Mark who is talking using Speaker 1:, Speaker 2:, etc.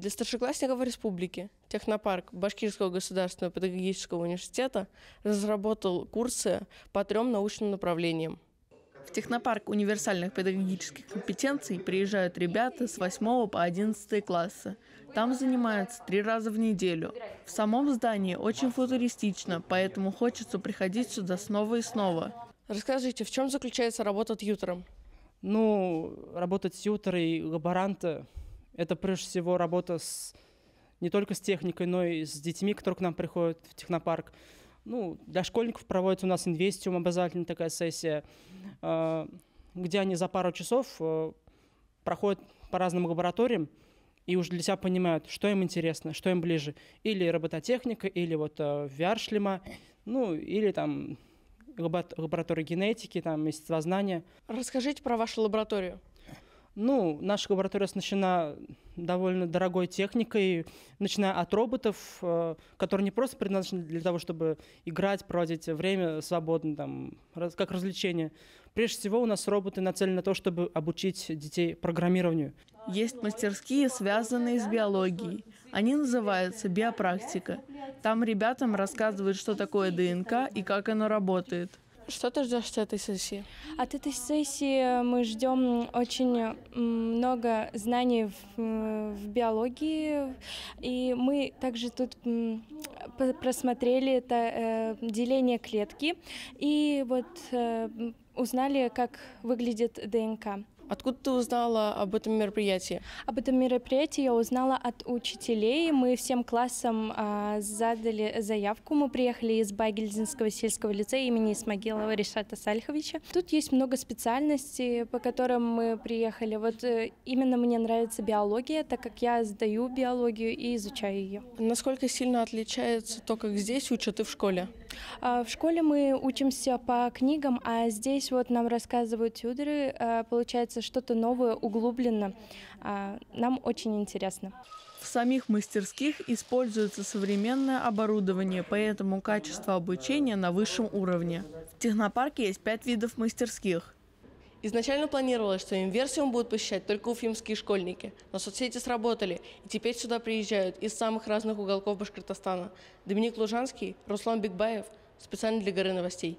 Speaker 1: Для старшеклассников республики технопарк Башкирского государственного педагогического университета разработал курсы по 3 научным направлениям.
Speaker 2: В технопарк универсальных педагогических компетенций приезжают ребята с 8 по 11 классы. Там занимаются 3 раза в неделю. В самом здании очень футуристично, поэтому хочется приходить сюда снова и снова.
Speaker 1: Расскажите, в чем заключается работа тьютором?
Speaker 3: Работать тьютера и лаборанта – это прежде всего работа не только с техникой, но и с детьми, которые к нам приходят в технопарк. Для школьников проводится у нас инвестиум, обязательно такая сессия, где они за пару часов проходят по разным лабораториям и уже для себя понимают, что им интересно, что им ближе. Или робототехника, или VR-шлема, или там лаборатория генетики, естествознания.
Speaker 1: Расскажите про вашу лабораторию.
Speaker 3: Наша лаборатория оснащена довольно дорогой техникой, начиная от роботов, которые не просто предназначены для того, чтобы играть, проводить время свободно, как развлечение. Прежде всего, у нас роботы нацелены на то, чтобы обучить детей программированию.
Speaker 2: Есть мастерские, связанные с биологией. Они называются биопрактика. Там ребятам рассказывают, что такое ДНК и как оно работает.
Speaker 1: Что ты ждешь от этой сессии?
Speaker 4: От этой сессии мы ждем очень много знаний в биологии. И мы также тут просмотрели деление клетки и узнали, как выглядит ДНК.
Speaker 1: Откуда ты узнала об этом мероприятии?
Speaker 4: Об этом мероприятии я узнала от учителей. Мы всем классам задали заявку. Мы приехали из Байгельдинского сельского лицея имени Исмагилова Ришата Сальховича. Тут есть много специальностей, по которым мы приехали. Именно мне нравится биология, так как я сдаю биологию и изучаю ее.
Speaker 1: Насколько сильно отличается то, как здесь учат и в школе?
Speaker 4: В школе мы учимся по книгам, а здесь нам рассказывают тьюторы. Получается что-то новое, углубленно. Нам очень интересно.
Speaker 2: В самих мастерских используется современное оборудование, поэтому качество обучения на высшем уровне. В технопарке есть 5 видов мастерских.
Speaker 1: Изначально планировалось, что инверсиум будут посещать только уфимские школьники, но соцсети сработали, и теперь сюда приезжают из самых разных уголков Башкортостана. Доминик Лужанский, Руслан Бекбаев, специально для Горы новостей.